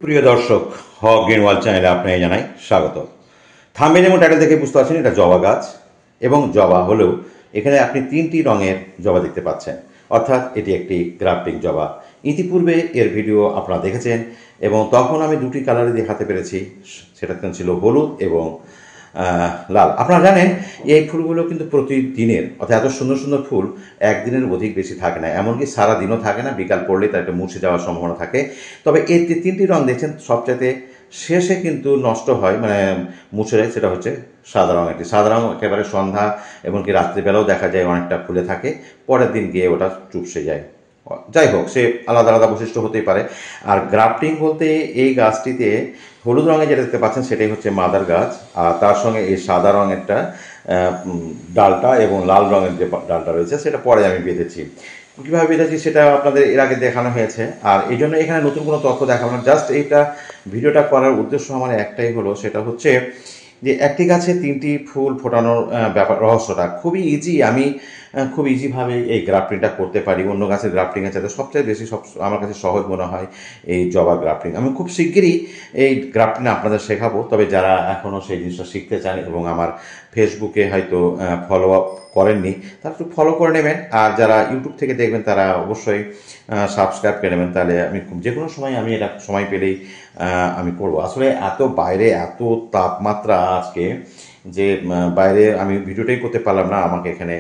প্রিয় দর্শক, হক green world চ্যানেলে আপনাকে জানাই স্বাগত। থাম্বনেল এবং টাইটেল দেখে বুঝতে পারছেন এটা জবা গাছ, এবং জবা হলেও এখানে আপনি তিনটি রঙের জবা দেখতে পাচ্ছেন, অর্থাৎ এটি একটি গ্রাফটিং জবা। ইতিপূর্বে এর ভিডিও আপনারা দেখেছেন এবং তখন আমি দুটি কালারে দেখাতে পেরেছি, সেটা ছিল হলুদ এবং লাল। আপনারা জানেন এই ফুলগুলো কিন্তু প্রতিদিনের, অর্থাৎ এত সুন্দর সুন্দর ফুল একদিনের অধিক বেশি থাকে না, এমনকি সারা দিনও থাকে না, বিকাল পড়লেই তার একটা মুছে যাওয়ার সম্ভাবনা থাকে। তবে এই যে তিনটি রঙ দেখছেন সবচাইতে শেষে কিন্তু নষ্ট হয়, মানে মুছে যায়, সেটা হচ্ছে সাদা রঙ। একটি সাদা রঙ একেবারে সন্ধ্যা এমনকি রাত্রিবেলাও দেখা যায় অনেকটা ফুলে থাকে, পরের দিন গিয়ে ওটা চুপসে যায়। যাই হোক, সে আলাদা আলাদা বৈশিষ্ট্য হতেই পারে। আর গ্রাফটিং বলতে এই গাছটিতে হলুদ রঙে যেটা দেখতে পাচ্ছেন সেটাই হচ্ছে মাদার গাছ, আর তার সঙ্গে এই সাদা রঙেরটা ডালটা এবং লাল রঙের যে ডালটা রয়েছে সেটা পরে আমি বেঁধেছি। কীভাবে বেঁধেছি সেটা আপনাদের এর আগে দেখানো হয়েছে, আর এই জন্য এখানে নতুন কোনো তথ্য দেখাবো না। জাস্ট এইটা ভিডিওটা করার উদ্দেশ্য আমার একটাই হলো, সেটা হচ্ছে যে একটি গাছে তিনটি ফুল ফোটানোর ব্যাপার, রহস্যটা খুবই ইজি। আমি খুব ইজিভাবে এই গ্রাফটিংটা করতে পারি। অন্য গাছের গ্রাফটিংয়ের চাইতে সবচেয়ে বেশি আমার কাছে সহজ মনে হয় এই জবা গ্রাফটিং। আমি খুব শিগগিরই এই গ্রাফটিং আপনাদের শেখাবো। তবে যারা এখনও সেই জিনিসটা শিখতে চান এবং আমার ফেসবুকে হয়তো ফলো আপ করেননি, তারা একটু ফলো করে নেবেন। আর যারা ইউটিউব থেকে দেখবেন তারা অবশ্যই সাবস্ক্রাইব করে নেবেন। তাহলে আমি যে কোনো সময় আমি এটা সময় পেলেই আমি করবো। আসলে এত বাইরে এত তাপমাত্রা আজকে যে বাইরে আমি ভিডিওটাই করতে পারলাম না, আমাকে এখানে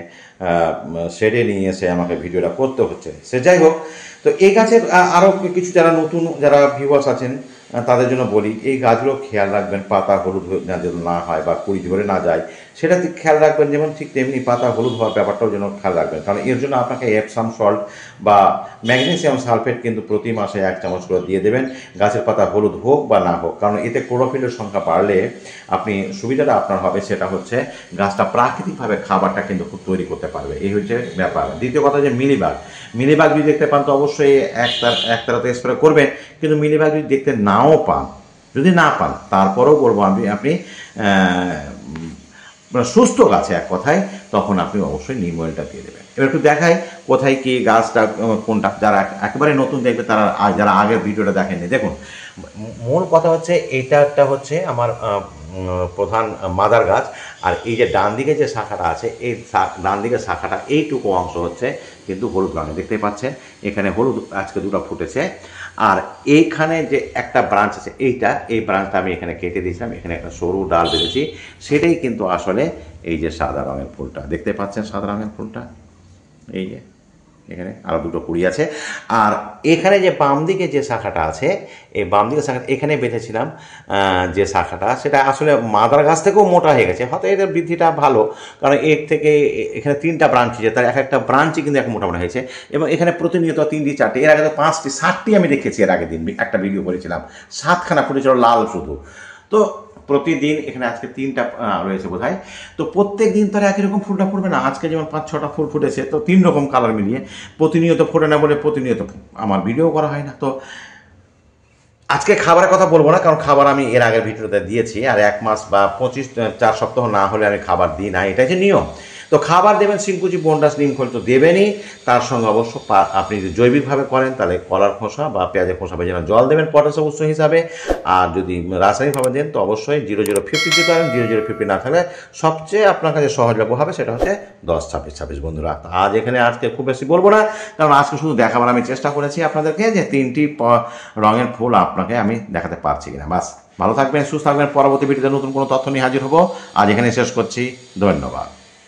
শেডে নিয়ে এসে আমাকে ভিডিওটা করতে হচ্ছে। সে যাই হোক, তো এই গাছের আরও কিছু যারা নতুন যারা ভিউয়ার্স আছেন তাদের জন্য বলি, এই গাছগুলো খেয়াল রাখবেন পাতা হলুদ যেন না হয় বা কুড়ি ধরে না যায়, সেটা খেয়াল রাখবেন। যেমন ঠিক তেমনি পাতা হলুদ হওয়ার ব্যাপারটাও যেন খেয়াল রাখবেন, কারণ এর জন্য আপনাকে এপসাম সল্ট বা ম্যাগনেসিয়াম সালফেট কিন্তু প্রতি মাসে 1 চামচ করে দিয়ে দেবেন, গাছের পাতা হলুদ হোক বা না হোক। কারণ এতে ক্লোরোফিলের সংখ্যা বাড়লে আপনি সুবিধাটা আপনার হবে, সেটা হচ্ছে গাছটা প্রাকৃতিকভাবে খাবারটা কিন্তু খুব তৈরি করতে পারবে। এই হচ্ছে ব্যাপার। দ্বিতীয় কথা যে মিলিবাগ যদি দেখতে পান তো অবশ্যই একতারাতে স্প্রে করবেন, কিন্তু মিলিবাগ যদি দেখতে নাও পান, যদি না পান তারপরেও বলবো আপনি সুস্থ গাছে এক কথায়, তখন আপনি অবশ্যই নিম অয়েলটা দিয়ে দেবেন। এবার একটু দেখাই কোথায় কি গাছটা কোনটা, যারা একেবারে নতুন দেখবে তারা, যারা আগের ভিডিওটা দেখেননি, দেখুন মূল কথা হচ্ছে এইটা হচ্ছে আমার প্রধান মাদার গাছ। আর এই যে ডান দিকে যে শাখাটা আছে, এই ডান দিকের শাখাটা এইটুকু অংশ হচ্ছে কিন্তু হলুদ রঙে দেখতে পাচ্ছেন। এখানে হলুদ আজকে দুটো ফুটেছে। আর এইখানে যে একটা ব্রাঞ্চ আছে, এই ব্রাঞ্চটা আমি এখানে কেটে দিয়েছিলাম, এখানে একটা সরু ডাল বেঁধেছি, সেটাই কিন্তু আসলে এই যে সাদা রঙের ফুলটা দেখতে পাচ্ছেন। সাদা রঙের ফুলটা এই যে এখানে আরও দুটো কুড়ি আছে। আর এখানে যে বাম দিকে যে শাখাটা আছে, এই বাম দিকে শাখাটা এখানে বেঁধেছিলাম যে শাখাটা, সেটা আসলে মাদার গাছ থেকেও মোটা হয়ে গেছে। হয়তো এদের বৃদ্ধিটা ভালো, কারণ এর থেকে এখানে 3টা ব্রাঞ্চ হয়েছে, তার একটা ব্রাঞ্চই কিন্তু এক মোটামোটা হয়েছে। এবং এখানে প্রতিনিয়ত 3টি 4টি, এর আগে তো 5টি 7টি আমি দেখেছি। এর আগের দিন একটা ভিডিও করেছিলাম, 7খানা ফুটেছিল লাল শুধু। তো প্রতিদিন এখানে আজকে 3টা রয়েছে বোধহয়। তো প্রত্যেক দিন তো একই রকম ফুলটা ফুটবে না। আজকে যেমন 5-6টা ফুল ফুটেছে, তো 3 রকম কালার মিলিয়ে প্রতিনিয়ত ফোটে না বলে প্রতিনিয়ত আমার ভিডিও করা হয় না। তো আজকে খাবারের কথা বলবো না, কারণ খাবার আমি এর আগের ভিডিওতে দিয়েছি। আর 1 মাস বা 4 সপ্তাহ না হলে আমি খাবার দিই না, এটা যে নিয়ম। তো খাবার দেবেন শিংকুচি, বনডাস, নিমখোল তো দেবেনই, তার সঙ্গে অবশ্য আপনি যদি জৈবিকভাবে করেন তাহলে কলার খোসা বা পেঁয়াজের খোসা ভেজে জল দেবেন পটাশ উৎস হিসাবে। আর যদি রাসায়নিকভাবে দেন তো অবশ্যই 0050 দিতে পারেন। 0050 না থাকলে সবচেয়ে আপনার কাছে সহজলভ্য হবে, সেটা হচ্ছে 10-26-26 বন্ধুরা। আজকে খুব বেশি বলবো না, কারণ আজকে শুধু দেখাবার আমি চেষ্টা করেছি আপনাদেরকে যে 3টি রঙের ফুল আপনাকে আমি দেখাতে পারছি কিনা। বাস, ভালো থাকবেন, সুস্থ থাকবেন। পরবর্তী ভিডিওতে নতুন কোনো তথ্য নিয়ে হাজির হবো। আজ এখানে শেষ করছি। ধন্যবাদ।